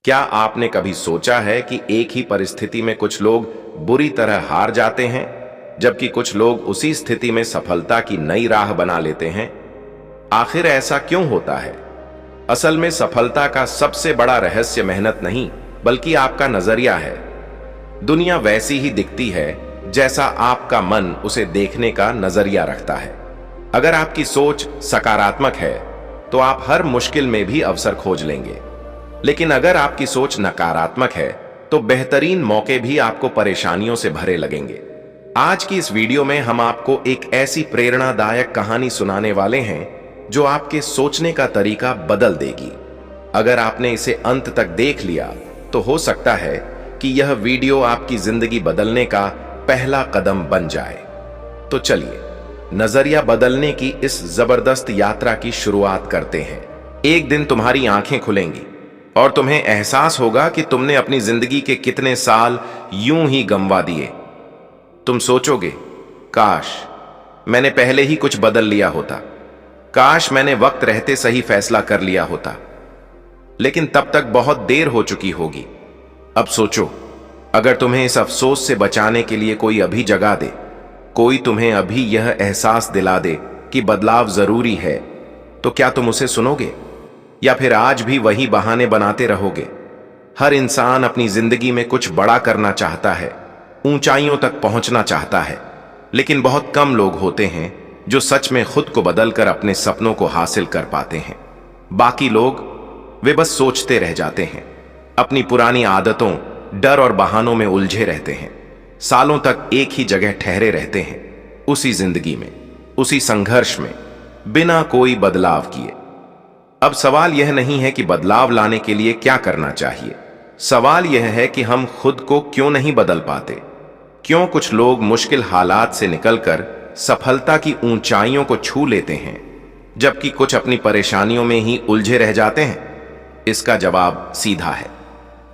क्या आपने कभी सोचा है कि एक ही परिस्थिति में कुछ लोग बुरी तरह हार जाते हैं, जबकि कुछ लोग उसी स्थिति में सफलता की नई राह बना लेते हैं? आखिर ऐसा क्यों होता है? असल में सफलता का सबसे बड़ा रहस्य मेहनत नहीं, बल्कि आपका नजरिया है। दुनिया वैसी ही दिखती है जैसा आपका मन उसे देखने का नजरिया रखता है। अगर आपकी सोच सकारात्मक है, तो आप हर मुश्किल में भी अवसर खोज लेंगे। लेकिन अगर आपकी सोच नकारात्मक है, तो बेहतरीन मौके भी आपको परेशानियों से भरे लगेंगे। आज की इस वीडियो में हम आपको एक ऐसी प्रेरणादायक कहानी सुनाने वाले हैं जो आपके सोचने का तरीका बदल देगी। अगर आपने इसे अंत तक देख लिया, तो हो सकता है कि यह वीडियो आपकी जिंदगी बदलने का पहला कदम बन जाए। तो चलिए नजरिया बदलने की इस जबरदस्त यात्रा की शुरुआत करते हैं। एक दिन तुम्हारी आंखें खुलेंगी और तुम्हें एहसास होगा कि तुमने अपनी जिंदगी के कितने साल यूं ही गंवा दिए। तुम सोचोगे, काश मैंने पहले ही कुछ बदल लिया होता, काश मैंने वक्त रहते सही फैसला कर लिया होता। लेकिन तब तक बहुत देर हो चुकी होगी। अब सोचो, अगर तुम्हें इस अफसोस से बचाने के लिए कोई अभी जगा दे, कोई तुम्हें अभी यह एहसास दिला दे कि बदलाव जरूरी है, तो क्या तुम उसे सुनोगे, या फिर आज भी वही बहाने बनाते रहोगे? हर इंसान अपनी जिंदगी में कुछ बड़ा करना चाहता है, ऊंचाइयों तक पहुंचना चाहता है, लेकिन बहुत कम लोग होते हैं जो सच में खुद को बदलकर अपने सपनों को हासिल कर पाते हैं। बाकी लोग, वे बस सोचते रह जाते हैं, अपनी पुरानी आदतों, डर और बहानों में उलझे रहते हैं। सालों तक एक ही जगह ठहरे रहते हैं, उसी जिंदगी में, उसी संघर्ष में, बिना कोई बदलाव किए। अब सवाल यह नहीं है कि बदलाव लाने के लिए क्या करना चाहिए। सवाल यह है कि हम खुद को क्यों नहीं बदल पाते। क्यों कुछ लोग मुश्किल हालात से निकलकर सफलता की ऊंचाइयों को छू लेते हैं, जबकि कुछ अपनी परेशानियों में ही उलझे रह जाते हैं? इसका जवाब सीधा है,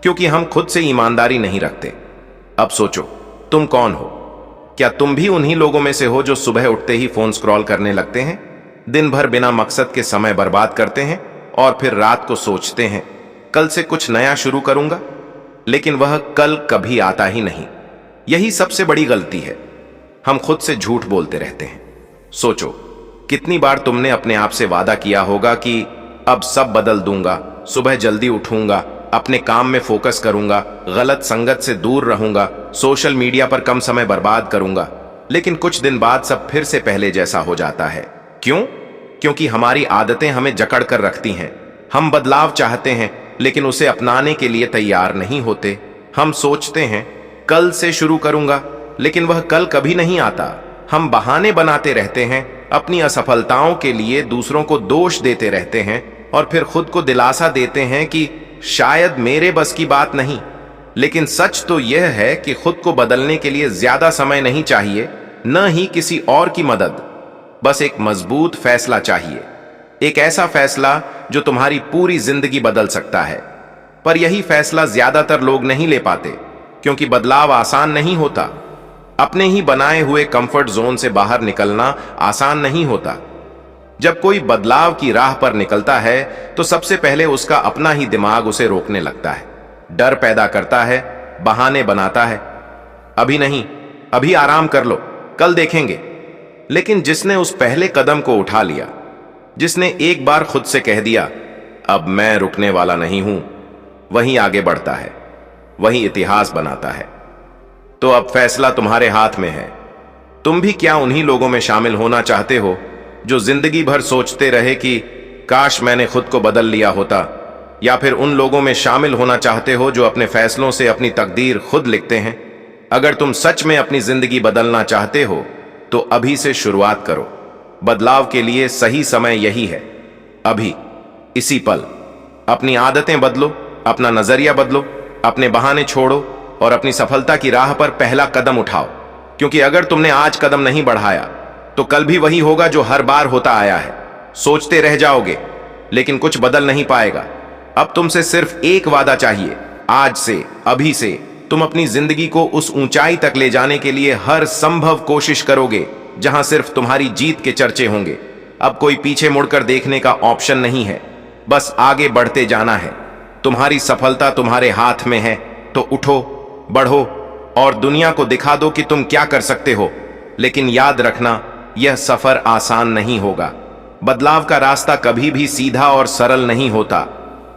क्योंकि हम खुद से ईमानदारी नहीं रखते। अब सोचो, तुम कौन हो? क्या तुम भी उन्हीं लोगों में से हो जो सुबह उठते ही फोन स्क्रॉल करने लगते हैं, दिन भर बिना मकसद के समय बर्बाद करते हैं और फिर रात को सोचते हैं, कल से कुछ नया शुरू करूंगा, लेकिन वह कल कभी आता ही नहीं? यही सबसे बड़ी गलती है। हम खुद से झूठ बोलते रहते हैं। सोचो, कितनी बार तुमने अपने आप से वादा किया होगा कि अब सब बदल दूंगा, सुबह जल्दी उठूंगा, अपने काम में फोकस करूंगा, गलत संगत से दूर रहूंगा, सोशल मीडिया पर कम समय बर्बाद करूंगा, लेकिन कुछ दिन बाद सब फिर से पहले जैसा हो जाता है। क्यों? क्योंकि हमारी आदतें हमें जकड़ कर रखती हैं। हम बदलाव चाहते हैं, लेकिन उसे अपनाने के लिए तैयार नहीं होते। हम सोचते हैं कल से शुरू करूंगा, लेकिन वह कल कभी नहीं आता। हम बहाने बनाते रहते हैं, अपनी असफलताओं के लिए दूसरों को दोष देते रहते हैं और फिर खुद को दिलासा देते हैं कि शायद मेरे बस की बात नहीं। लेकिन सच तो यह है कि खुद को बदलने के लिए ज्यादा समय नहीं चाहिए, न ही किसी और की मदद। बस एक मजबूत फैसला चाहिए, एक ऐसा फैसला जो तुम्हारी पूरी जिंदगी बदल सकता है। पर यही फैसला ज्यादातर लोग नहीं ले पाते, क्योंकि बदलाव आसान नहीं होता। अपने ही बनाए हुए कंफर्ट जोन से बाहर निकलना आसान नहीं होता। जब कोई बदलाव की राह पर निकलता है, तो सबसे पहले उसका अपना ही दिमाग उसे रोकने लगता है, डर पैदा करता है, बहाने बनाता है। अभी नहीं, अभी आराम कर लो, कल देखेंगे। लेकिन जिसने उस पहले कदम को उठा लिया, जिसने एक बार खुद से कह दिया, अब मैं रुकने वाला नहीं हूं, वही आगे बढ़ता है, वही इतिहास बनाता है। तो अब फैसला तुम्हारे हाथ में है। तुम भी क्या उन्हीं लोगों में शामिल होना चाहते हो जो जिंदगी भर सोचते रहे कि काश मैंने खुद को बदल लिया होता, या फिर उन लोगों में शामिल होना चाहते हो जो अपने फैसलों से अपनी तकदीर खुद लिखते हैं? अगर तुम सच में अपनी जिंदगी बदलना चाहते हो, तो अभी से शुरुआत करो। बदलाव के लिए सही समय यही है, अभी, इसी पल। अपनी आदतें बदलो, अपना नजरिया बदलो, अपने बहाने छोड़ो और अपनी सफलता की राह पर पहला कदम उठाओ। क्योंकि अगर तुमने आज कदम नहीं बढ़ाया, तो कल भी वही होगा जो हर बार होता आया है। सोचते रह जाओगे, लेकिन कुछ बदल नहीं पाएगा। अब तुमसे सिर्फ एक वादा चाहिए। आज से, अभी से तुम अपनी जिंदगी को उस ऊंचाई तक ले जाने के लिए हर संभव कोशिश करोगे जहां सिर्फ तुम्हारी जीत के चर्चे होंगे। अब कोई पीछे मुड़कर देखने का ऑप्शन नहीं है, बस आगे बढ़ते जाना है। तुम्हारी सफलता तुम्हारे हाथ में है, तो उठो, बढ़ो और दुनिया को दिखा दो कि तुम क्या कर सकते हो। लेकिन याद रखना, यह सफर आसान नहीं होगा। बदलाव का रास्ता कभी भी सीधा और सरल नहीं होता।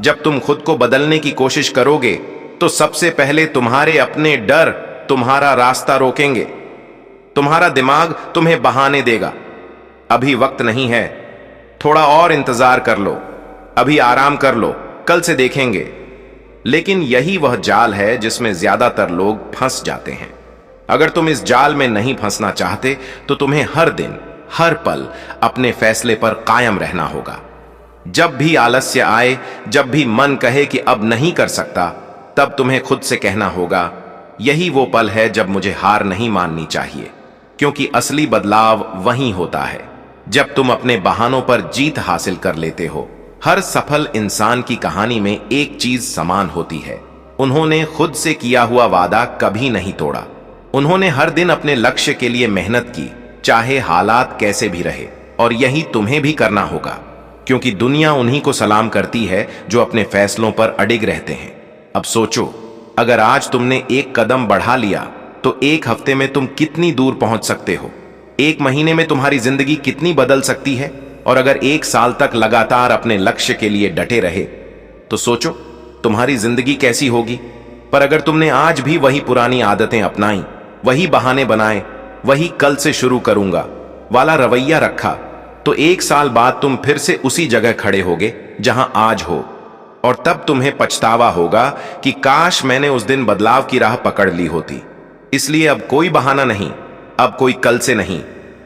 जब तुम खुद को बदलने की कोशिश करोगे तो सबसे पहले तुम्हारे अपने डर तुम्हारा रास्ता रोकेंगे। तुम्हारा दिमाग तुम्हें बहाने देगा, अभी वक्त नहीं है, थोड़ा और इंतजार कर लो, अभी आराम कर लो, कल से देखेंगे। लेकिन यही वह जाल है जिसमें ज्यादातर लोग फंस जाते हैं। अगर तुम इस जाल में नहीं फंसना चाहते तो तुम्हें हर दिन, हर पल अपने फैसले पर कायम रहना होगा। जब भी आलस्य आए, जब भी मन कहे कि अब नहीं कर सकता, तब तुम्हें खुद से कहना होगा, यही वो पल है जब मुझे हार नहीं माननी चाहिए। क्योंकि असली बदलाव वहीं होता है जब तुम अपने बहानों पर जीत हासिल कर लेते हो। हर सफल इंसान की कहानी में एक चीज समान होती है, उन्होंने खुद से किया हुआ वादा कभी नहीं तोड़ा। उन्होंने हर दिन अपने लक्ष्य के लिए मेहनत की, चाहे हालात कैसे भी रहे। और यही तुम्हें भी करना होगा, क्योंकि दुनिया उन्हीं को सलाम करती है जो अपने फैसलों पर अडिग रहते हैं। अब सोचो, अगर आज तुमने एक कदम बढ़ा लिया तो एक हफ्ते में तुम कितनी दूर पहुंच सकते हो। एक महीने में तुम्हारी जिंदगी कितनी बदल सकती है। और अगर एक साल तक लगातार अपने लक्ष्य के लिए डटे रहे तो सोचो तुम्हारी जिंदगी कैसी होगी। पर अगर तुमने आज भी वही पुरानी आदतें अपनाई, वही बहाने बनाए, वही कल से शुरू करूंगा वाला रवैया रखा, तो एक साल बाद तुम फिर से उसी जगह खड़े होगे जहां आज हो। और तब तुम्हें पछतावा होगा कि काश मैंने उस दिन बदलाव की राह पकड़ ली होती। इसलिए अब कोई बहाना नहीं, अब कोई कल से नहीं,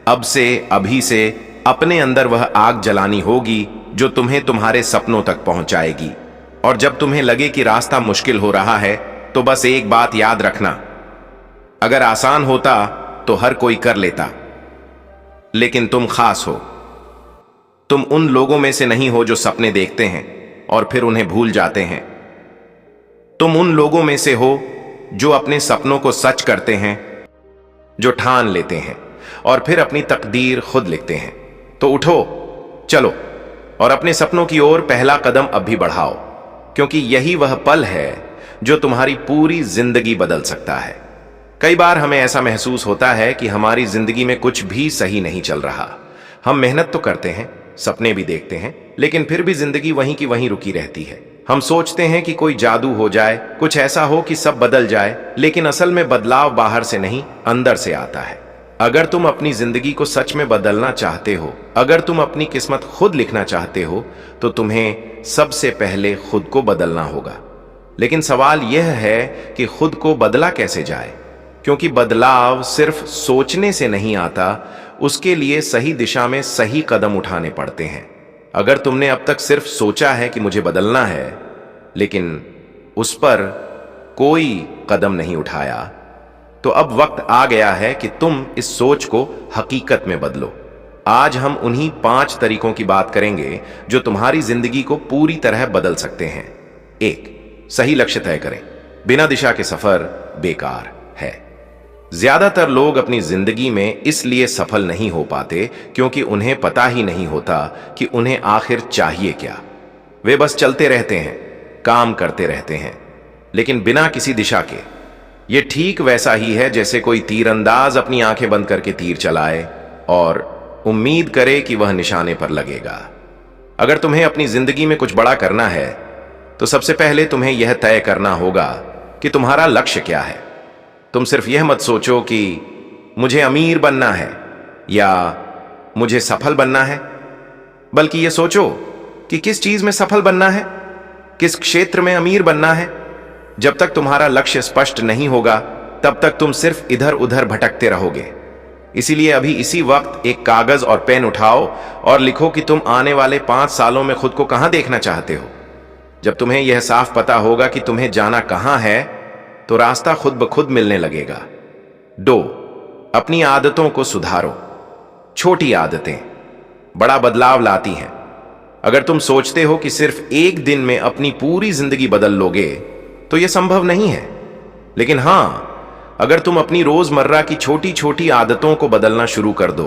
अब से, अभी से अपने अंदर वह आग जलानी होगी जो तुम्हें तुम्हारे सपनों तक पहुंचाएगी। और जब तुम्हें लगे कि रास्ता मुश्किल हो रहा है तो बस एक बात याद रखना, अगर आसान होता तो हर कोई कर लेता, लेकिन तुम खास हो। तुम उन लोगों में से नहीं हो जो सपने देखते हैं और फिर उन्हें भूल जाते हैं। तुम उन लोगों में से हो जो अपने सपनों को सच करते हैं, जो ठान लेते हैं और फिर अपनी तकदीर खुद लिखते हैं। तो उठो, चलो और अपने सपनों की ओर पहला कदम अब भी बढ़ाओ, क्योंकि यही वह पल है जो तुम्हारी पूरी जिंदगी बदल सकता है। कई बार हमें ऐसा महसूस होता है कि हमारी जिंदगी में कुछ भी सही नहीं चल रहा। हम मेहनत तो करते हैं, सपने भी देखते हैं, लेकिन फिर भी जिंदगी वहीं की वहीं रुकी रहती है। हम सोचते हैं कि कोई जादू हो जाए, कुछ ऐसा हो कि सब बदल जाए, लेकिन असल में बदलाव बाहर से नहीं, अंदर से आता है। अगर तुम अपनी जिंदगी को सच में बदलना चाहते हो, अगर तुम अपनी किस्मत खुद लिखना चाहते हो, तो तुम्हें सबसे पहले खुद को बदलना होगा। लेकिन सवाल यह है कि खुद को बदला कैसे जाए, क्योंकि बदलाव सिर्फ सोचने से नहीं आता, उसके लिए सही दिशा में सही कदम उठाने पड़ते हैं। अगर तुमने अब तक सिर्फ सोचा है कि मुझे बदलना है, लेकिन उस पर कोई कदम नहीं उठाया, तो अब वक्त आ गया है कि तुम इस सोच को हकीकत में बदलो। आज हम उन्हीं 5 तरीकों की बात करेंगे जो तुम्हारी जिंदगी को पूरी तरह बदल सकते हैं। 1. सही लक्ष्य तय करें। बिना दिशा के सफर बेकार है। ज्यादातर लोग अपनी जिंदगी में इसलिए सफल नहीं हो पाते क्योंकि उन्हें पता ही नहीं होता कि उन्हें आखिर चाहिए क्या। वे बस चलते रहते हैं, काम करते रहते हैं, लेकिन बिना किसी दिशा के। ये ठीक वैसा ही है जैसे कोई तीरंदाज अपनी आंखें बंद करके तीर चलाए और उम्मीद करे कि वह निशाने पर लगेगा। अगर तुम्हें अपनी जिंदगी में कुछ बड़ा करना है तो सबसे पहले तुम्हें यह तय करना होगा कि तुम्हारा लक्ष्य क्या है। तुम सिर्फ यह मत सोचो कि मुझे अमीर बनना है या मुझे सफल बनना है, बल्कि यह सोचो कि किस चीज में सफल बनना है, किस क्षेत्र में अमीर बनना है। जब तक तुम्हारा लक्ष्य स्पष्ट नहीं होगा तब तक तुम सिर्फ इधर उधर भटकते रहोगे। इसीलिए अभी इसी वक्त एक कागज और पेन उठाओ और लिखो कि तुम आने वाले 5 सालों में खुद को कहां देखना चाहते हो। जब तुम्हें यह साफ पता होगा कि तुम्हें जाना कहां है, तो रास्ता खुद ब खुद मिलने लगेगा। 2. अपनी आदतों को सुधारो। छोटी आदतें बड़ा बदलाव लाती हैं। अगर तुम सोचते हो कि सिर्फ एक दिन में अपनी पूरी जिंदगी बदल लोगे तो यह संभव नहीं है। लेकिन हां, अगर तुम अपनी रोजमर्रा की छोटी छोटी आदतों को बदलना शुरू कर दो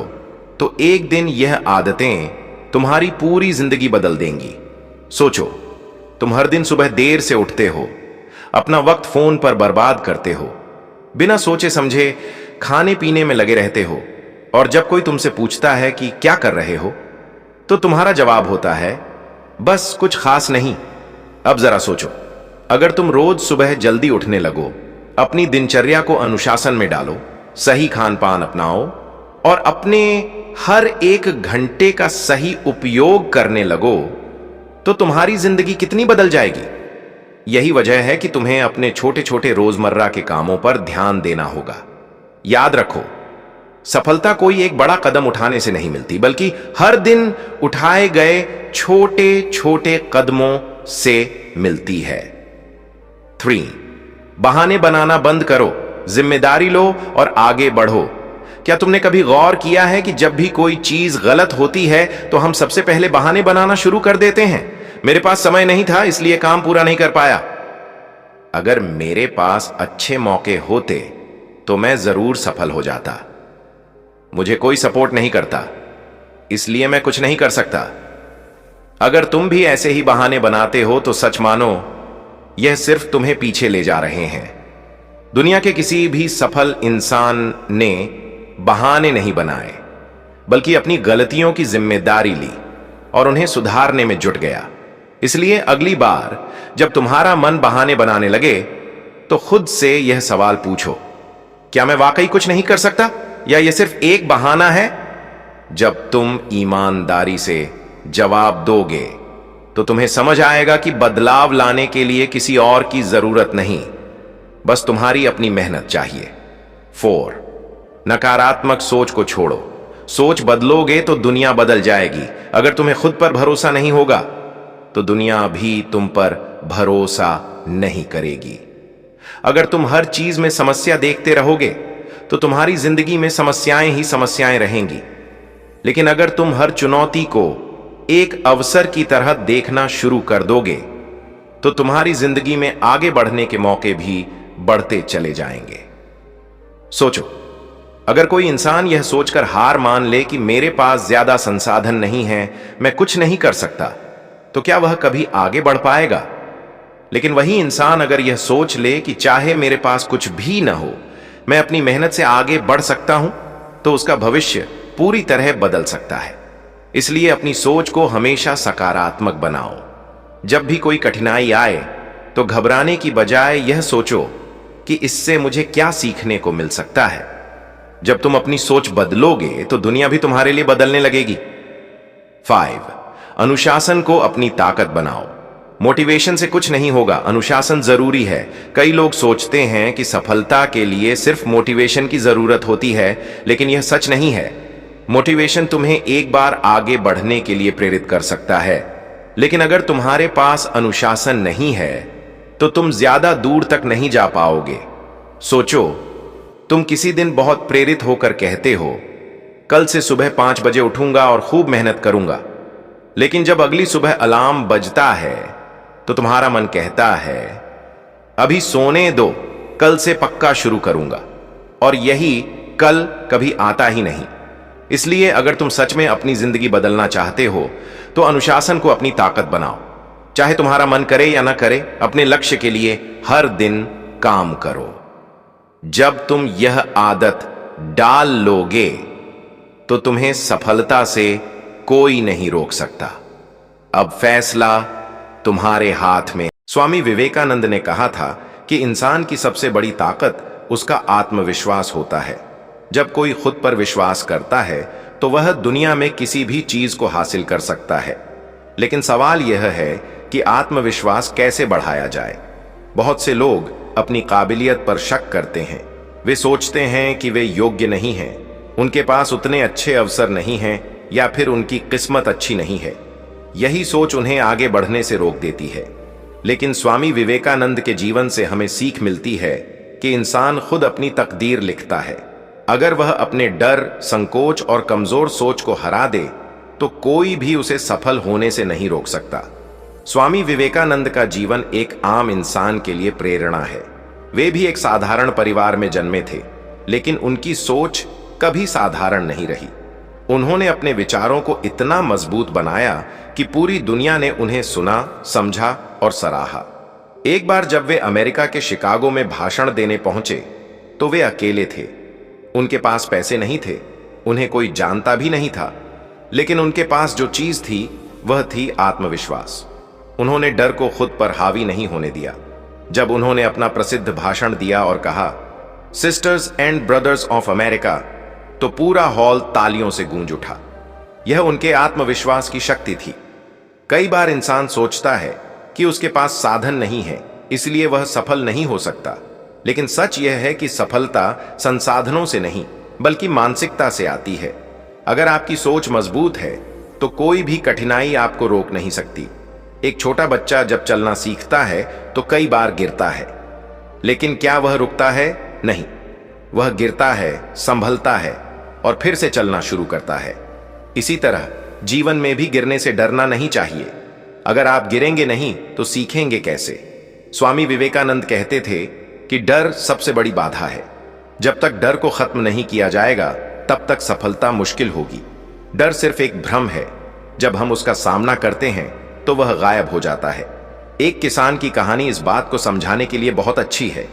तो एक दिन यह आदतें तुम्हारी पूरी जिंदगी बदल देंगी। सोचो, तुम हर दिन सुबह देर से उठते हो, अपना वक्त फोन पर बर्बाद करते हो, बिना सोचे समझे खाने पीने में लगे रहते हो, और जब कोई तुमसे पूछता है कि क्या कर रहे हो, तो तुम्हारा जवाब होता है बस कुछ खास नहीं। अब जरा सोचो, अगर तुम रोज सुबह जल्दी उठने लगो, अपनी दिनचर्या को अनुशासन में डालो, सही खान पान अपनाओ और अपने हर एक घंटे का सही उपयोग करने लगो, तो तुम्हारी जिंदगी कितनी बदल जाएगी। यही वजह है कि तुम्हें अपने छोटे छोटे रोजमर्रा के कामों पर ध्यान देना होगा। याद रखो, सफलता कोई एक बड़ा कदम उठाने से नहीं मिलती, बल्कि हर दिन उठाए गए छोटे छोटे कदमों से मिलती है। 3. बहाने बनाना बंद करो, जिम्मेदारी लो और आगे बढ़ो। क्या तुमने कभी गौर किया है कि जब भी कोई चीज गलत होती है तो हम सबसे पहले बहाने बनाना शुरू कर देते हैं? मेरे पास समय नहीं था इसलिए काम पूरा नहीं कर पाया। अगर मेरे पास अच्छे मौके होते तो मैं जरूर सफल हो जाता। मुझे कोई सपोर्ट नहीं करता, इसलिए मैं कुछ नहीं कर सकता। अगर तुम भी ऐसे ही बहाने बनाते हो तो सच मानो यह सिर्फ तुम्हें पीछे ले जा रहे हैं। दुनिया के किसी भी सफल इंसान ने बहाने नहीं बनाए, बल्कि अपनी गलतियों की जिम्मेदारी ली और उन्हें सुधारने में जुट गया। इसलिए अगली बार जब तुम्हारा मन बहाने बनाने लगे तो खुद से यह सवाल पूछो, क्या मैं वाकई कुछ नहीं कर सकता या यह सिर्फ एक बहाना है? जब तुम ईमानदारी से जवाब दोगे तो तुम्हें समझ आएगा कि बदलाव लाने के लिए किसी और की जरूरत नहीं, बस तुम्हारी अपनी मेहनत चाहिए। 4. नकारात्मक सोच को छोड़ो। सोच बदलोगे तो दुनिया बदल जाएगी। अगर तुम्हें खुद पर भरोसा नहीं होगा तो दुनिया भी तुम पर भरोसा नहीं करेगी। अगर तुम हर चीज में समस्या देखते रहोगे तो तुम्हारी जिंदगी में समस्याएं ही समस्याएं रहेंगी। लेकिन अगर तुम हर चुनौती को एक अवसर की तरह देखना शुरू कर दोगे तो तुम्हारी जिंदगी में आगे बढ़ने के मौके भी बढ़ते चले जाएंगे। सोचो, अगर कोई इंसान यह सोचकर हार मान ले कि मेरे पास ज्यादा संसाधन नहीं है, मैं कुछ नहीं कर सकता, तो क्या वह कभी आगे बढ़ पाएगा? लेकिन वही इंसान अगर यह सोच ले कि चाहे मेरे पास कुछ भी न हो, मैं अपनी मेहनत से आगे बढ़ सकता हूं, तो उसका भविष्य पूरी तरह बदल सकता है। इसलिए अपनी सोच को हमेशा सकारात्मक बनाओ। जब भी कोई कठिनाई आए तो घबराने की बजाय यह सोचो कि इससे मुझे क्या सीखने को मिल सकता है। जब तुम अपनी सोच बदलोगे तो दुनिया भी तुम्हारे लिए बदलने लगेगी। 5. अनुशासन को अपनी ताकत बनाओ। मोटिवेशन से कुछ नहीं होगा, अनुशासन जरूरी है। कई लोग सोचते हैं कि सफलता के लिए सिर्फ मोटिवेशन की जरूरत होती है, लेकिन यह सच नहीं है। मोटिवेशन तुम्हें एक बार आगे बढ़ने के लिए प्रेरित कर सकता है, लेकिन अगर तुम्हारे पास अनुशासन नहीं है तो तुम ज्यादा दूर तक नहीं जा पाओगे। सोचो, तुम किसी दिन बहुत प्रेरित होकर कहते हो, कल से सुबह 5 बजे उठूंगा और खूब मेहनत करूंगा, लेकिन जब अगली सुबह अलार्म बजता है तो तुम्हारा मन कहता है, अभी सोने दो, कल से पक्का शुरू करूंगा, और यही कल कभी आता ही नहीं। इसलिए अगर तुम सच में अपनी जिंदगी बदलना चाहते हो तो अनुशासन को अपनी ताकत बनाओ। चाहे तुम्हारा मन करे या ना करे, अपने लक्ष्य के लिए हर दिन काम करो। जब तुम यह आदत डाल लोगे तो तुम्हें सफलता से कोई नहीं रोक सकता। अब फैसला तुम्हारे हाथ में। स्वामी विवेकानंद ने कहा था कि इंसान की सबसे बड़ी ताकत उसका आत्मविश्वास होता है। जब कोई खुद पर विश्वास करता है तो वह दुनिया में किसी भी चीज को हासिल कर सकता है। लेकिन सवाल यह है कि आत्मविश्वास कैसे बढ़ाया जाए। बहुत से लोग अपनी काबिलियत पर शक करते हैं। वे सोचते हैं कि वे योग्य नहीं हैं, उनके पास उतने अच्छे अवसर नहीं हैं, या फिर उनकी किस्मत अच्छी नहीं है। यही सोच उन्हें आगे बढ़ने से रोक देती है। लेकिन स्वामी विवेकानंद के जीवन से हमें सीख मिलती है कि इंसान खुद अपनी तकदीर लिखता है। अगर वह अपने डर, संकोच और कमजोर सोच को हरा दे तो कोई भी उसे सफल होने से नहीं रोक सकता। स्वामी विवेकानंद का जीवन एक आम इंसान के लिए प्रेरणा है। वे भी एक साधारण परिवार में जन्मे थे, लेकिन उनकी सोच कभी साधारण नहीं रही। उन्होंने अपने विचारों को इतना मजबूत बनाया कि पूरी दुनिया ने उन्हें सुना, समझा और सराहा। एक बार जब वे अमेरिका के शिकागो में भाषण देने पहुंचे तो वे अकेले थे। उनके पास पैसे नहीं थे, उन्हें कोई जानता भी नहीं था, लेकिन उनके पास जो चीज थी वह थी आत्मविश्वास। उन्होंने डर को खुद पर हावी नहीं होने दिया। जब उन्होंने अपना प्रसिद्ध भाषण दिया और कहा, sisters and brothers of America, तो पूरा हॉल तालियों से गूंज उठा। यह उनके आत्मविश्वास की शक्ति थी। कई बार इंसान सोचता है कि उसके पास साधन नहीं है, इसलिए वह सफल नहीं हो सकता, लेकिन सच यह है कि सफलता संसाधनों से नहीं बल्कि मानसिकता से आती है। अगर आपकी सोच मजबूत है तो कोई भी कठिनाई आपको रोक नहीं सकती। एक छोटा बच्चा जब चलना सीखता है तो कई बार गिरता है, लेकिन क्या वह रुकता है? नहीं, वह गिरता है, संभलता है और फिर से चलना शुरू करता है। इसी तरह जीवन में भी गिरने से डरना नहीं चाहिए। अगर आप गिरेंगे नहीं तो सीखेंगे कैसे? स्वामी विवेकानंद कहते थे कि डर सबसे बड़ी बाधा है। जब तक डर को खत्म नहीं किया जाएगा तब तक सफलता मुश्किल होगी। डर सिर्फ एक भ्रम है, जब हम उसका सामना करते हैं तो वह गायब हो जाता है। एक किसान की कहानी इस बात को समझाने के लिए बहुत अच्छी है।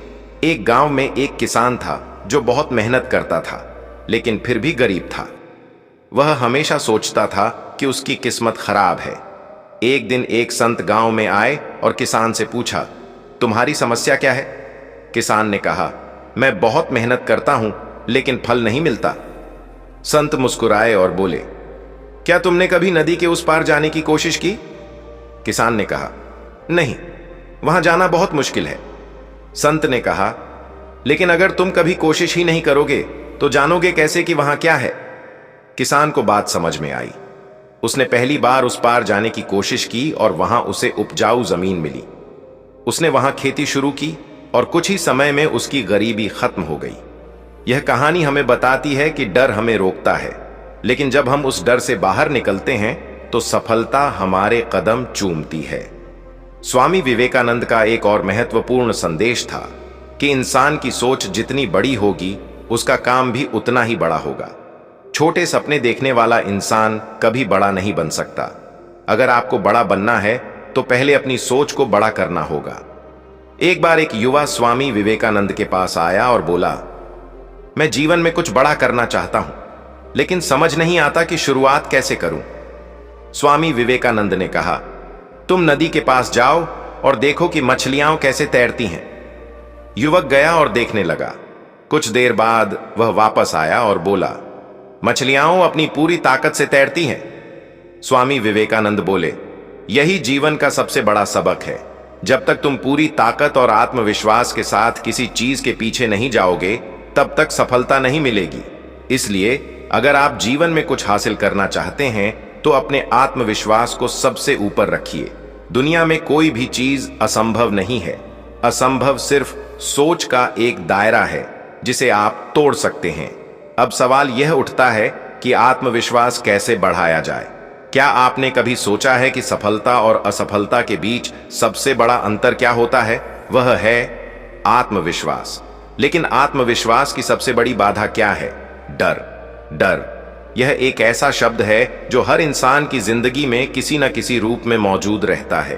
एक गांव में एक किसान था जो बहुत मेहनत करता था, लेकिन फिर भी गरीब था। वह हमेशा सोचता था कि उसकी किस्मत खराब है। एक दिन एक संत गांव में आए और किसान से पूछा, तुम्हारी समस्या क्या है? किसान ने कहा, मैं बहुत मेहनत करता हूं लेकिन फल नहीं मिलता। संत मुस्कुराए और बोले, क्या तुमने कभी नदी के उस पार जाने की कोशिश की? किसान ने कहा, नहीं, वहां जाना बहुत मुश्किल है। संत ने कहा, लेकिन अगर तुम कभी कोशिश ही नहीं करोगे तो जानोगे कैसे कि वहां क्या है? किसान को बात समझ में आई। उसने पहली बार उस पार जाने की कोशिश की और वहां उसे उपजाऊ जमीन मिली। उसने वहां खेती शुरू की और कुछ ही समय में उसकी गरीबी खत्म हो गई। यह कहानी हमें बताती है कि डर हमें रोकता है, लेकिन जब हम उस डर से बाहर निकलते हैं तो सफलता हमारे कदम चूमती है। स्वामी विवेकानंद का एक और महत्वपूर्ण संदेश था कि इंसान की सोच जितनी बड़ी होगी उसका काम भी उतना ही बड़ा होगा। छोटे सपने देखने वाला इंसान कभी बड़ा नहीं बन सकता। अगर आपको बड़ा बनना है तो पहले अपनी सोच को बड़ा करना होगा। एक बार एक युवा स्वामी विवेकानंद के पास आया और बोला, मैं जीवन में कुछ बड़ा करना चाहता हूं, लेकिन समझ नहीं आता कि शुरुआत कैसे करूं। स्वामी विवेकानंद ने कहा, तुम नदी के पास जाओ और देखो कि मछलियां कैसे तैरती हैं। युवक गया और देखने लगा। कुछ देर बाद वह वापस आया और बोला, मछलियां अपनी पूरी ताकत से तैरती हैं। स्वामी विवेकानंद बोले, यही जीवन का सबसे बड़ा सबक है। जब तक तुम पूरी ताकत और आत्मविश्वास के साथ किसी चीज के पीछे नहीं जाओगे तब तक सफलता नहीं मिलेगी। इसलिए अगर आप जीवन में कुछ हासिल करना चाहते हैं तो अपने आत्मविश्वास को सबसे ऊपर रखिए। दुनिया में कोई भी चीज असंभव नहीं है। असंभव सिर्फ सोच का एक दायरा है जिसे आप तोड़ सकते हैं। अब सवाल यह उठता है कि आत्मविश्वास कैसे बढ़ाया जाए। क्या आपने कभी सोचा है कि सफलता और असफलता के बीच सबसे बड़ा अंतर क्या होता है? वह है आत्मविश्वास। लेकिन आत्मविश्वास की सबसे बड़ी बाधा क्या है? डर। डर यह एक ऐसा शब्द है जो हर इंसान की जिंदगी में किसी न किसी रूप में मौजूद रहता है।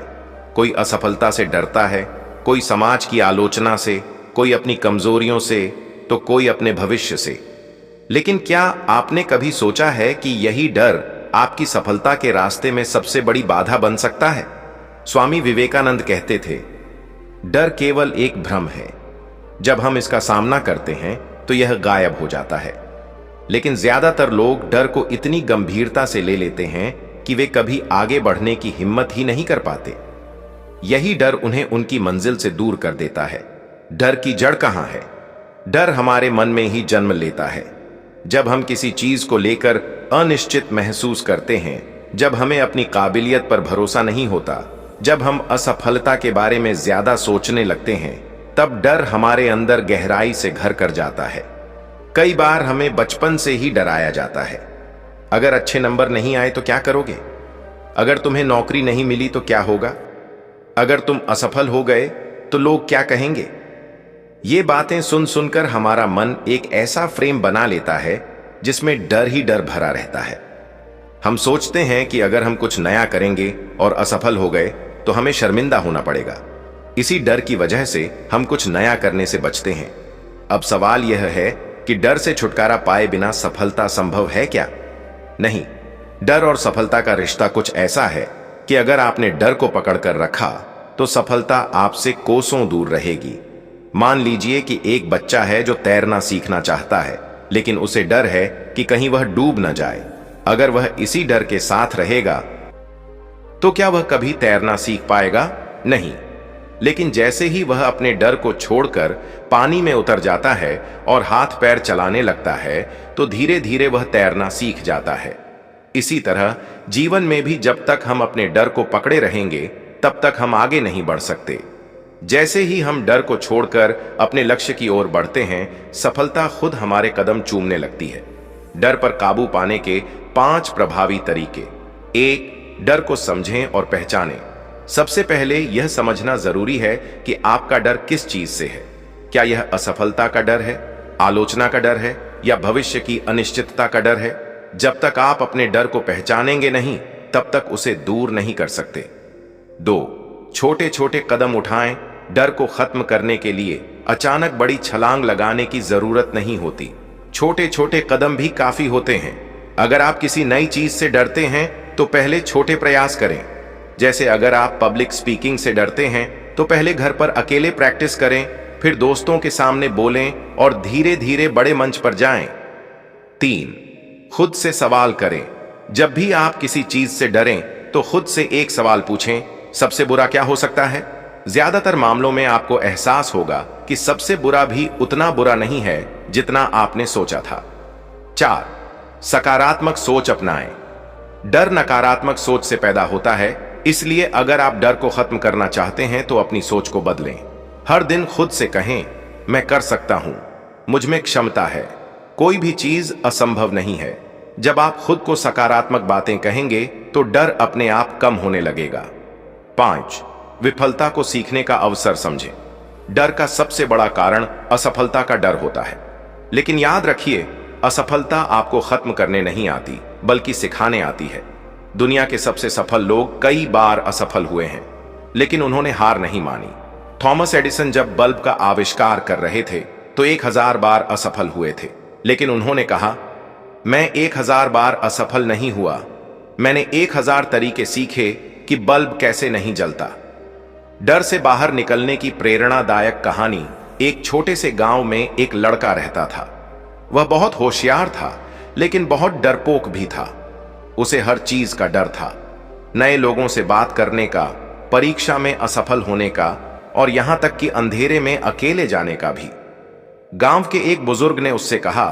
कोई असफलता से डरता है, कोई समाज की आलोचना से, कोई अपनी कमजोरियों से, तो कोई अपने भविष्य से। लेकिन क्या आपने कभी सोचा है कि यही डर आपकी सफलता के रास्ते में सबसे बड़ी बाधा बन सकता है? स्वामी विवेकानंद कहते थे, डर केवल एक भ्रम है। जब हम इसका सामना करते हैं तो यह गायब हो जाता है। लेकिन ज्यादातर लोग डर को इतनी गंभीरता से ले लेते हैं कि वे कभी आगे बढ़ने की हिम्मत ही नहीं कर पाते। यही डर उन्हें उनकी मंजिल से दूर कर देता है। डर की जड़ कहां है? डर हमारे मन में ही जन्म लेता है। जब हम किसी चीज को लेकर अनिश्चित महसूस करते हैं, जब हमें अपनी काबिलियत पर भरोसा नहीं होता, जब हम असफलता के बारे में ज्यादा सोचने लगते हैं, तब डर हमारे अंदर गहराई से घर कर जाता है। कई बार हमें बचपन से ही डराया जाता है। अगर अच्छे नंबर नहीं आए तो क्या करोगे? अगर तुम्हें नौकरी नहीं मिली तो क्या होगा? अगर तुम असफल हो गए तो लोग क्या कहेंगे? ये बातें सुन सुनकर हमारा मन एक ऐसा फ्रेम बना लेता है जिसमें डर ही डर भरा रहता है। हम सोचते हैं कि अगर हम कुछ नया करेंगे और असफल हो गए तो हमें शर्मिंदा होना पड़ेगा। इसी डर की वजह से हम कुछ नया करने से बचते हैं। अब सवाल यह है कि डर से छुटकारा पाए बिना सफलता संभव है क्या? नहीं। डर और सफलता का रिश्ता कुछ ऐसा है कि अगर आपने डर को पकड़कर रखा तो सफलता आपसे कोसों दूर रहेगी। मान लीजिए कि एक बच्चा है जो तैरना सीखना चाहता है, लेकिन उसे डर है कि कहीं वह डूब न जाए। अगर वह इसी डर के साथ रहेगा तो क्या वह कभी तैरना सीख पाएगा? नहीं। लेकिन जैसे ही वह अपने डर को छोड़कर पानी में उतर जाता है और हाथ पैर चलाने लगता है तो धीरे धीरे वह तैरना सीख जाता है। इसी तरह जीवन में भी जब तक हम अपने डर को पकड़े रहेंगे तब तक हम आगे नहीं बढ़ सकते। जैसे ही हम डर को छोड़कर अपने लक्ष्य की ओर बढ़ते हैं, सफलता खुद हमारे कदम चूमने लगती है। डर पर काबू पाने के 5 प्रभावी तरीके। 1. डर को समझें और पहचानें। सबसे पहले यह समझना जरूरी है कि आपका डर किस चीज से है। क्या यह असफलता का डर है, आलोचना का डर है या भविष्य की अनिश्चितता का डर है? जब तक आप अपने डर को पहचानेंगे नहीं, तब तक उसे दूर नहीं कर सकते। 2. छोटे छोटे कदम उठाएं। डर को खत्म करने के लिए अचानक बड़ी छलांग लगाने की जरूरत नहीं होती। छोटे छोटे कदम भी काफी होते हैं। अगर आप किसी नई चीज से डरते हैं तो पहले छोटे प्रयास करें। जैसे अगर आप पब्लिक स्पीकिंग से डरते हैं तो पहले घर पर अकेले प्रैक्टिस करें, फिर दोस्तों के सामने बोलें और धीरे धीरे बड़े मंच पर जाएं। 3. खुद से सवाल करें। जब भी आप किसी चीज से डरें तो खुद से एक सवाल पूछें, सबसे बुरा क्या हो सकता है? ज्यादातर मामलों में आपको एहसास होगा कि सबसे बुरा भी उतना बुरा नहीं है जितना आपने सोचा था। 4. सकारात्मक सोच अपनाएं। डर नकारात्मक सोच से पैदा होता है, इसलिए अगर आप डर को खत्म करना चाहते हैं तो अपनी सोच को बदलें। हर दिन खुद से कहें, मैं कर सकता हूं, मुझ में क्षमता है, कोई भी चीज असंभव नहीं है। जब आप खुद को सकारात्मक बातें कहेंगे तो डर अपने आप कम होने लगेगा। 5. विफलता को सीखने का अवसर समझें। डर का सबसे बड़ा कारण असफलता का डर होता है, लेकिन याद रखिए, असफलता आपको खत्म करने नहीं आती बल्कि सिखाने आती है। दुनिया के सबसे सफल लोग कई बार असफल हुए हैं, लेकिन उन्होंने हार नहीं मानी। थॉमस एडिसन जब बल्ब का आविष्कार कर रहे थे तो 1000 बार असफल हुए थे, लेकिन उन्होंने कहा, मैं 1000 बार असफल नहीं हुआ, मैंने 1000 तरीके सीखे कि बल्ब कैसे नहीं जलता। डर से बाहर निकलने की प्रेरणादायक कहानी। एक छोटे से गांव में एक लड़का रहता था। वह बहुत होशियार था, लेकिन बहुत डरपोक भी था। उसे हर चीज का डर था, नए लोगों से बात करने का, परीक्षा में असफल होने का और यहां तक कि अंधेरे में अकेले जाने का भी। गांव के एक बुजुर्ग ने उससे कहा,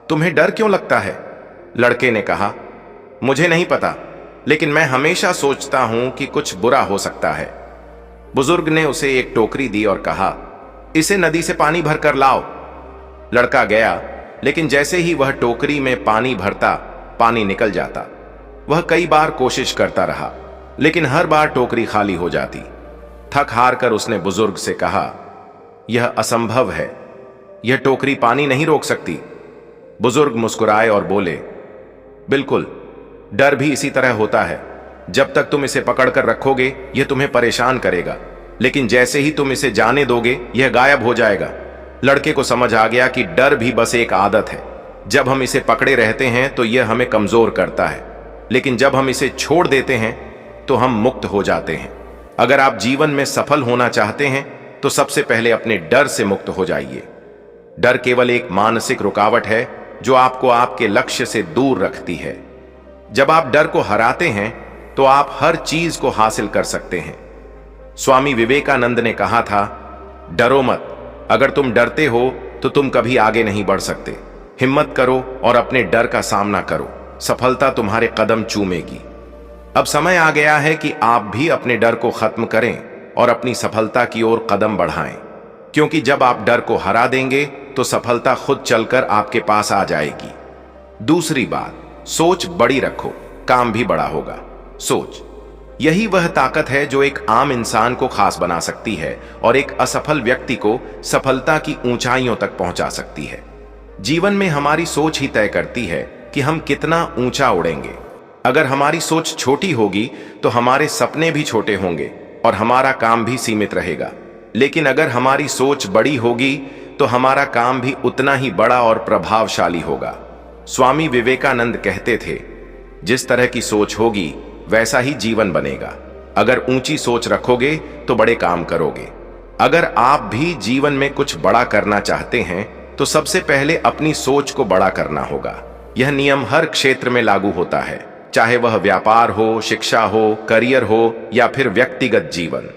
तुम्हें डर क्यों लगता है? लड़के ने कहा, मुझे नहीं पता, लेकिन मैं हमेशा सोचता हूं कि कुछ बुरा हो सकता है। बुजुर्ग ने उसे एक टोकरी दी और कहा, इसे नदी से पानी भरकर लाओ। लड़का गया, लेकिन जैसे ही वह टोकरी में पानी भरता, पानी निकल जाता। वह कई बार कोशिश करता रहा, लेकिन हर बार टोकरी खाली हो जाती। थक हार कर उसने बुजुर्ग से कहा, यह असंभव है, यह टोकरी पानी नहीं रोक सकती। बुजुर्ग मुस्कुराए और बोले, बिल्कुल, डर भी इसी तरह होता है। जब तक तुम इसे पकड़कर रखोगे यह तुम्हें परेशान करेगा, लेकिन जैसे ही तुम इसे जाने दोगे यह गायब हो जाएगा। लड़के को समझ आ गया कि डर भी बस एक आदत है। जब हम इसे पकड़े रहते हैं तो यह हमें कमजोर करता है, लेकिन जब हम इसे छोड़ देते हैं तो हम मुक्त हो जाते हैं। अगर आप जीवन में सफल होना चाहते हैं तो सबसे पहले अपने डर से मुक्त हो जाइए। डर केवल एक मानसिक रुकावट है जो आपको आपके लक्ष्य से दूर रखती है। जब आप डर को हराते हैं तो आप हर चीज को हासिल कर सकते हैं। स्वामी विवेकानंद ने कहा था, डरो मत, अगर तुम डरते हो तो तुम कभी आगे नहीं बढ़ सकते। हिम्मत करो और अपने डर का सामना करो, सफलता तुम्हारे कदम चूमेगी। अब समय आ गया है कि आप भी अपने डर को खत्म करें और अपनी सफलता की ओर कदम बढ़ाएं, क्योंकि जब आप डर को हरा देंगे तो सफलता खुद चलकर आपके पास आ जाएगी। दूसरी बात, सोच बड़ी रखो, काम भी बड़ा होगा। सोच, यही वह ताकत है जो एक आम इंसान को खास बना सकती है और एक असफल व्यक्ति को सफलता की ऊंचाइयों तक पहुंचा सकती है। जीवन में हमारी सोच ही तय करती है कि हम कितना ऊंचा उड़ेंगे। अगर हमारी सोच छोटी होगी तो हमारे सपने भी छोटे होंगे और हमारा काम भी सीमित रहेगा। लेकिन अगर हमारी सोच बड़ी होगी तो हमारा काम भी उतना ही बड़ा और प्रभावशाली होगा। स्वामी विवेकानंद कहते थे, जिस तरह की सोच होगी वैसा ही जीवन बनेगा। अगर ऊंची सोच रखोगे तो बड़े काम करोगे। अगर आप भी जीवन में कुछ बड़ा करना चाहते हैं तो सबसे पहले अपनी सोच को बड़ा करना होगा। यह नियम हर क्षेत्र में लागू होता है, चाहे वह व्यापार हो, शिक्षा हो, करियर हो या फिर व्यक्तिगत जीवन।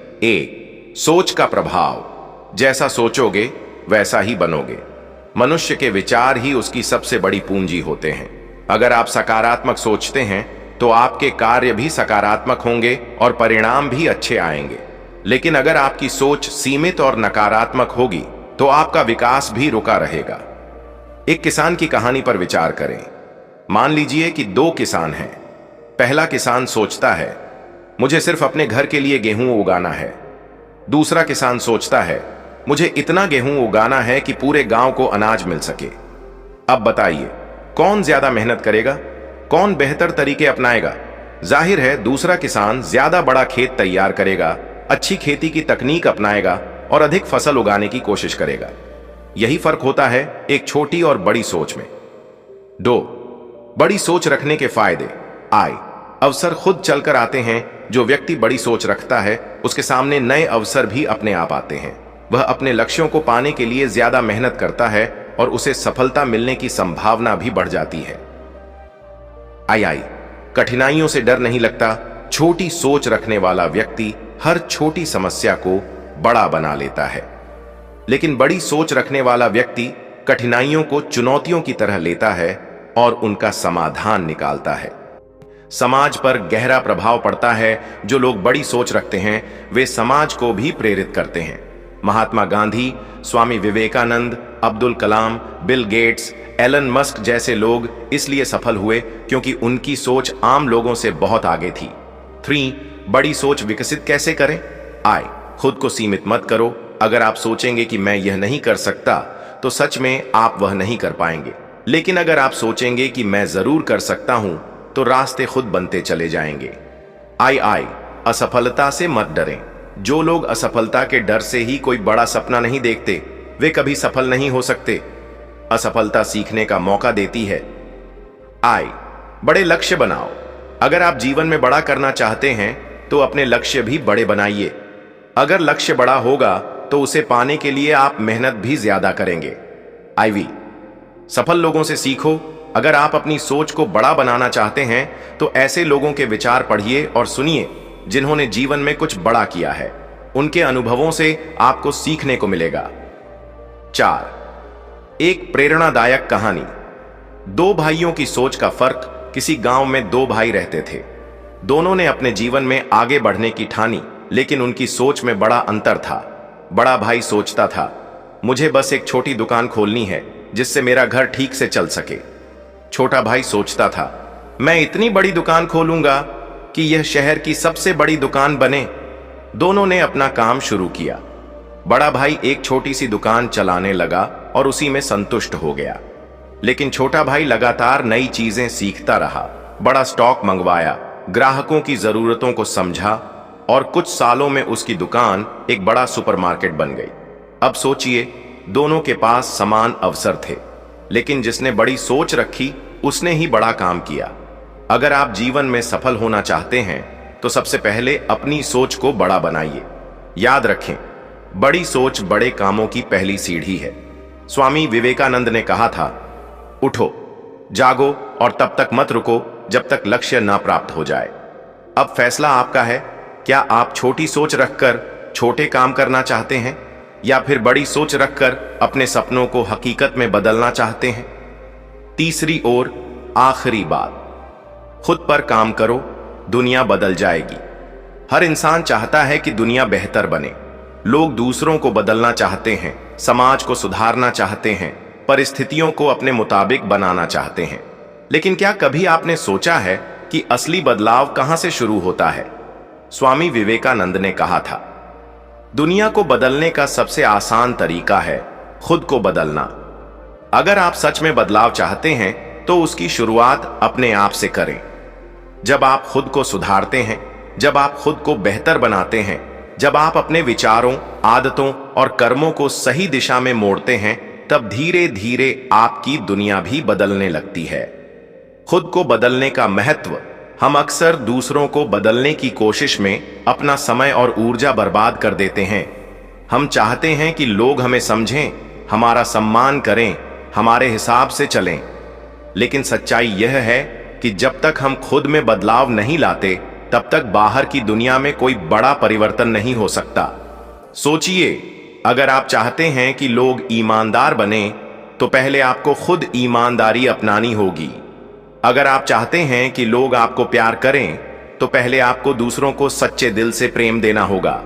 सोच का प्रभाव। जैसा सोचोगे वैसा ही बनोगे। मनुष्य के विचार ही उसकी सबसे बड़ी पूंजी होते हैं। अगर आप सकारात्मक सोचते हैं तो आपके कार्य भी सकारात्मक होंगे और परिणाम भी अच्छे आएंगे। लेकिन अगर आपकी सोच सीमित और नकारात्मक होगी तो आपका विकास भी रुका रहेगा। एक किसान की कहानी पर विचार करें। मान लीजिए कि दो किसान हैं। पहला किसान सोचता है, मुझे सिर्फ अपने घर के लिए गेहूं उगाना है। दूसरा किसान सोचता है, मुझे इतना गेहूं उगाना है कि पूरे गांव को अनाज मिल सके। अब बताइए, कौन ज्यादा मेहनत करेगा? कौन बेहतर तरीके अपनाएगा? जाहिर है दूसरा किसान ज्यादा बड़ा खेत तैयार करेगा, अच्छी खेती की तकनीक अपनाएगा और अधिक फसल उगाने की कोशिश करेगा। यही फर्क होता है एक छोटी और बड़ी सोच में। 2. बड़ी सोच रखने के फायदे। अवसर खुद चलकर आते हैं। जो व्यक्ति बड़ी सोच रखता है उसके सामने नए अवसर भी अपने आप आते हैं। वह अपने लक्ष्यों को पाने के लिए ज्यादा मेहनत करता है और उसे सफलता मिलने की संभावना भी बढ़ जाती है। कठिनाइयों से डर नहीं लगता। छोटी सोच रखने वाला व्यक्ति हर छोटी समस्या को बड़ा बना लेता है। लेकिन बड़ी सोच रखने वाला व्यक्ति कठिनाइयों को चुनौतियों की तरह लेता है और उनका समाधान निकालता है। समाज पर गहरा प्रभाव पड़ता है। जो लोग बड़ी सोच रखते हैं वे समाज को भी प्रेरित करते हैं। Mahatma Gandhi, Swami Vivekananda, Abdul Kalam, Bill Gates, Elon Musk जैसे लोग इसलिए सफल हुए क्योंकि उनकी सोच आम लोगों से बहुत आगे थी। 3. बड़ी सोच विकसित कैसे करें? खुद को सीमित मत करो। अगर आप सोचेंगे कि मैं यह नहीं कर सकता तो सच में आप वह नहीं कर पाएंगे। लेकिन अगर आप सोचेंगे कि मैं जरूर कर सकता हूं तो रास्ते खुद बनते चले जाएंगे। असफलता से मत डरें। जो लोग असफलता के डर से ही कोई बड़ा सपना नहीं देखते वे कभी सफल नहीं हो सकते। असफलता सीखने का मौका देती है। बड़े लक्ष्य बनाओ। अगर आप जीवन में बड़ा करना चाहते हैं तो अपने लक्ष्य भी बड़े बनाइए। अगर लक्ष्य बड़ा होगा तो उसे पाने के लिए आप मेहनत भी ज्यादा करेंगे। सफल लोगों से सीखो। अगर आप अपनी सोच को बड़ा बनाना चाहते हैं तो ऐसे लोगों के विचार पढ़िए और सुनिए जिन्होंने जीवन में कुछ बड़ा किया है। उनके अनुभवों से आपको सीखने को मिलेगा। 4. एक प्रेरणादायक कहानी। 2 भाइयों की सोच का फर्क। किसी गांव में 2 भाई रहते थे। दोनों ने अपने जीवन में आगे बढ़ने की ठानी, लेकिन उनकी सोच में बड़ा अंतर था। बड़ा भाई सोचता था, मुझे बस एक छोटी दुकान खोलनी है जिससे मेरा घर ठीक से चल सके। छोटा भाई सोचता था, मैं इतनी बड़ी दुकान खोलूंगा कि यह शहर की सबसे बड़ी दुकान बने। दोनों ने अपना काम शुरू किया। बड़ा भाई एक छोटी सी दुकान चलाने लगा और उसी में संतुष्ट हो गया। लेकिन छोटा भाई लगातार नई चीजें सीखता रहा, बड़ा स्टॉक मंगवाया, ग्राहकों की जरूरतों को समझा और कुछ सालों में उसकी दुकान एक बड़ा सुपरमार्केट बन गई। अब सोचिए, दोनों के पास समान अवसर थे, लेकिन जिसने बड़ी सोच रखी उसने ही बड़ा काम किया। अगर आप जीवन में सफल होना चाहते हैं तो सबसे पहले अपनी सोच को बड़ा बनाइए। याद रखें, बड़ी सोच बड़े कामों की पहली सीढ़ी है। स्वामी विवेकानंद ने कहा था, उठो, जागो और तब तक मत रुको जब तक लक्ष्य ना प्राप्त हो जाए। अब फैसला आपका है। क्या आप छोटी सोच रखकर छोटे काम करना चाहते हैं या फिर बड़ी सोच रखकर अपने सपनों को हकीकत में बदलना चाहते हैं? तीसरी और आखिरी बात, खुद पर काम करो, दुनिया बदल जाएगी। हर इंसान चाहता है कि दुनिया बेहतर बने। लोग दूसरों को बदलना चाहते हैं, समाज को सुधारना चाहते हैं, परिस्थितियों को अपने मुताबिक बनाना चाहते हैं। लेकिन क्या कभी आपने सोचा है कि असली बदलाव कहां से शुरू होता है? स्वामी विवेकानंद ने कहा था, दुनिया को बदलने का सबसे आसान तरीका है खुद को बदलना। अगर आप सच में बदलाव चाहते हैं तो उसकी शुरुआत अपने आप से करें। जब आप खुद को सुधारते हैं, जब आप खुद को बेहतर बनाते हैं, जब आप अपने विचारों, आदतों और कर्मों को सही दिशा में मोड़ते हैं, तब धीरे धीरे आपकी दुनिया भी बदलने लगती है। खुद को बदलने का महत्व। हम अक्सर दूसरों को बदलने की कोशिश में अपना समय और ऊर्जा बर्बाद कर देते हैं। हम चाहते हैं कि लोग हमें समझें, हमारा सम्मान करें, हमारे हिसाब से चलें। लेकिन सच्चाई यह है कि जब तक हम खुद में बदलाव नहीं लाते, तब तक बाहर की दुनिया में कोई बड़ा परिवर्तन नहीं हो सकता। सोचिए, अगर आप चाहते हैं कि लोग ईमानदार बने, तो पहले आपको खुद ईमानदारी अपनानी होगी। अगर आप चाहते हैं कि लोग आपको प्यार करें, तो पहले आपको दूसरों को सच्चे दिल से प्रेम देना होगा।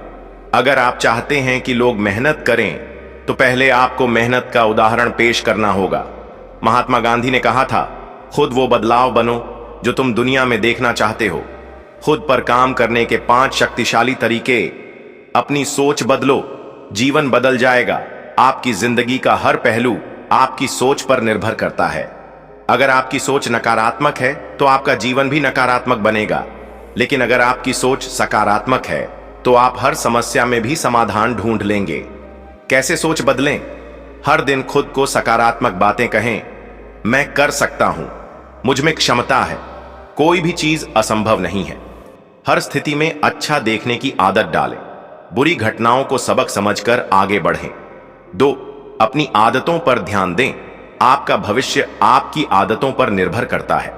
अगर आप चाहते हैं कि लोग मेहनत करें, तो पहले आपको मेहनत का उदाहरण पेश करना होगा। महात्मा गांधी ने कहा था, खुद वो बदलाव बनो जो तुम दुनिया में देखना चाहते हो। खुद पर काम करने के 5 शक्तिशाली तरीके। अपनी सोच बदलो, जीवन बदल जाएगा। आपकी जिंदगी का हर पहलू आपकी सोच पर निर्भर करता है। अगर आपकी सोच नकारात्मक है, तो आपका जीवन भी नकारात्मक बनेगा। लेकिन अगर आपकी सोच सकारात्मक है, तो आप हर समस्या में भी समाधान ढूंढ लेंगे। कैसे सोच बदलें? हर दिन खुद को सकारात्मक बातें कहें। मैं कर सकता हूं, मुझ में क्षमता है, कोई भी चीज असंभव नहीं है। हर स्थिति में अच्छा देखने की आदत डालें। बुरी घटनाओं को सबक समझकर आगे बढ़ें। 2. अपनी आदतों पर ध्यान दें। आपका भविष्य आपकी आदतों पर निर्भर करता है।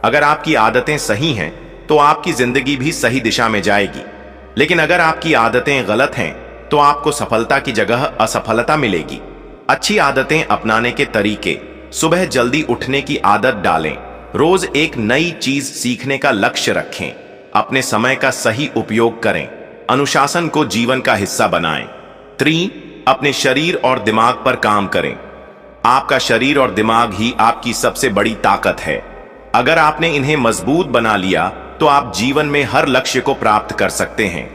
अगर आपकी आदतें सही हैं, तो आपकी जिंदगी भी सही दिशा में जाएगी। लेकिन अगर आपकी आदतें गलत हैं, तो आपको सफलता की जगह असफलता मिलेगी। अच्छी आदतें अपनाने के तरीके। सुबह जल्दी उठने की आदत डालें। रोज एक नई चीज सीखने का लक्ष्य रखें। अपने समय का सही उपयोग करें। अनुशासन को जीवन का हिस्सा बनाएं। 3. अपने शरीर और दिमाग पर काम करें। आपका शरीर और दिमाग ही आपकी सबसे बड़ी ताकत है। अगर आपने इन्हें मजबूत बना लिया, तो आप जीवन में हर लक्ष्य को प्राप्त कर सकते हैं।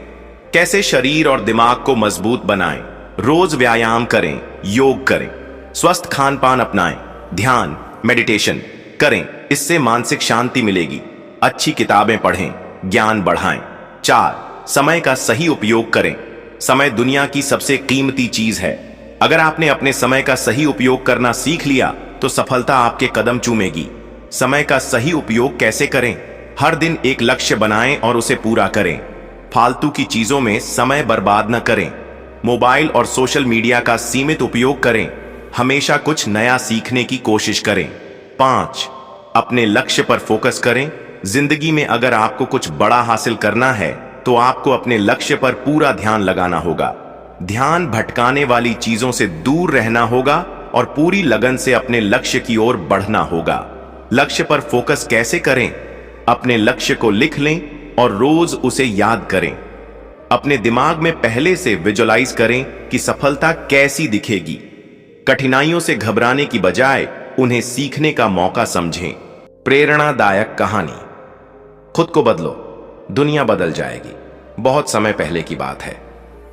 कैसे शरीर और दिमाग को मजबूत बनाएं? रोज व्यायाम करें, योग करें, स्वस्थ खान पान अपनाएं, ध्यान, मेडिटेशन करें। इससे मानसिक शांति मिलेगी। अच्छी किताबें पढ़ें, ज्ञान बढ़ाएं। 4. समय का सही उपयोग करें। समय दुनिया की सबसे कीमती चीज है। अगर आपने अपने समय का सही उपयोग करना सीख लिया, तो सफलता आपके कदम चूमेगी। समय का सही उपयोग कैसे करें? हर दिन एक लक्ष्य बनाएं और उसे पूरा करें। फालतू की चीजों में समय बर्बाद न करें। मोबाइल और सोशल मीडिया का सीमित उपयोग करें। हमेशा कुछ नया सीखने की कोशिश करें। 5. अपने लक्ष्य पर फोकस करें। जिंदगी में अगर आपको कुछ बड़ा हासिल करना है, तो आपको अपने लक्ष्य पर पूरा ध्यान लगाना होगा। ध्यान भटकाने वाली चीजों से दूर रहना होगा और पूरी लगन से अपने लक्ष्य की ओर बढ़ना होगा। लक्ष्य पर फोकस कैसे करें? अपने लक्ष्य को लिख लें और रोज उसे याद करें। अपने दिमाग में पहले से विजुअलाइज करें कि सफलता कैसी दिखेगी। कठिनाइयों से घबराने की बजाय उन्हें सीखने का मौका समझें। प्रेरणादायक कहानी। खुद को बदलो, दुनिया बदल जाएगी। बहुत समय पहले की बात है।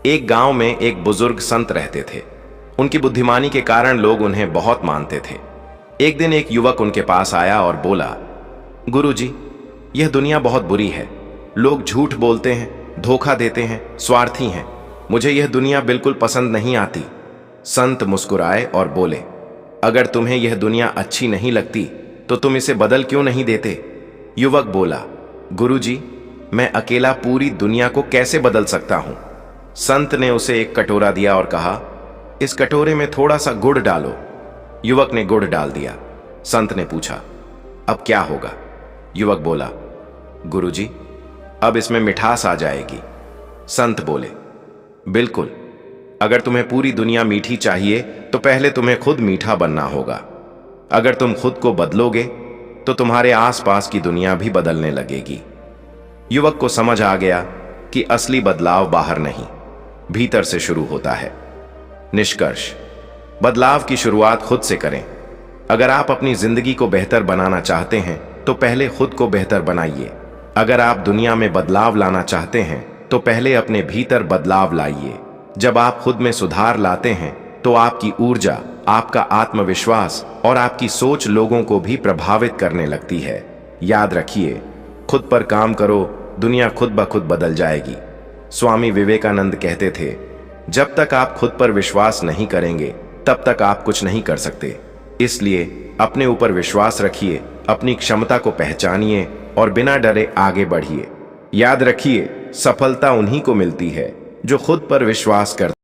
एक गांव में एक बुजुर्ग संत रहते थे। उनकी बुद्धिमानी के कारण लोग उन्हें बहुत मानते थे। एक दिन एक युवक उनके पास आया और बोला, गुरुजी, यह दुनिया बहुत बुरी है। लोग झूठ बोलते हैं, धोखा देते हैं, स्वार्थी हैं। मुझे यह दुनिया बिल्कुल पसंद नहीं आती। संत मुस्कुराए और बोले, अगर तुम्हें यह दुनिया अच्छी नहीं लगती, तो तुम इसे बदल क्यों नहीं देते? युवक बोला, गुरुजी, मैं अकेला पूरी दुनिया को कैसे बदल सकता हूं? संत ने उसे एक कटोरा दिया और कहा, इस कटोरे में थोड़ा सा गुड़ डालो। युवक ने गुड़ डाल दिया। संत ने पूछा, अब क्या होगा? युवक बोला, गुरुजी, अब इसमें मिठास आ जाएगी। संत बोले, बिल्कुल, अगर तुम्हें पूरी दुनिया मीठी चाहिए, तो पहले तुम्हें खुद मीठा बनना होगा। अगर तुम खुद को बदलोगे, तो तुम्हारे आसपास की दुनिया भी बदलने लगेगी। युवक को समझ आ गया कि असली बदलाव बाहर नहीं, भीतर से शुरू होता है। निष्कर्ष, बदलाव की शुरुआत खुद से करें। अगर आप अपनी जिंदगी को बेहतर बनाना चाहते हैं, तो पहले खुद को बेहतर बनाइए। अगर आप दुनिया में बदलाव लाना चाहते हैं, तो पहले अपने भीतर बदलाव लाइए। जब आप खुद में सुधार लाते हैं, तो आपकी ऊर्जा, आपका आत्मविश्वास और आपकी सोच लोगों को भी प्रभावित करने लगती है। याद रखिए, खुद पर काम करो, दुनिया खुद ब खुद बदल जाएगी। स्वामी विवेकानंद कहते थे, जब तक आप खुद पर विश्वास नहीं करेंगे तब तक आप कुछ नहीं कर सकते। इसलिए अपने ऊपर विश्वास रखिए, अपनी क्षमता को पहचानिए और बिना डरे आगे बढ़िए। याद रखिए, सफलता उन्हीं को मिलती है जो खुद पर विश्वास करते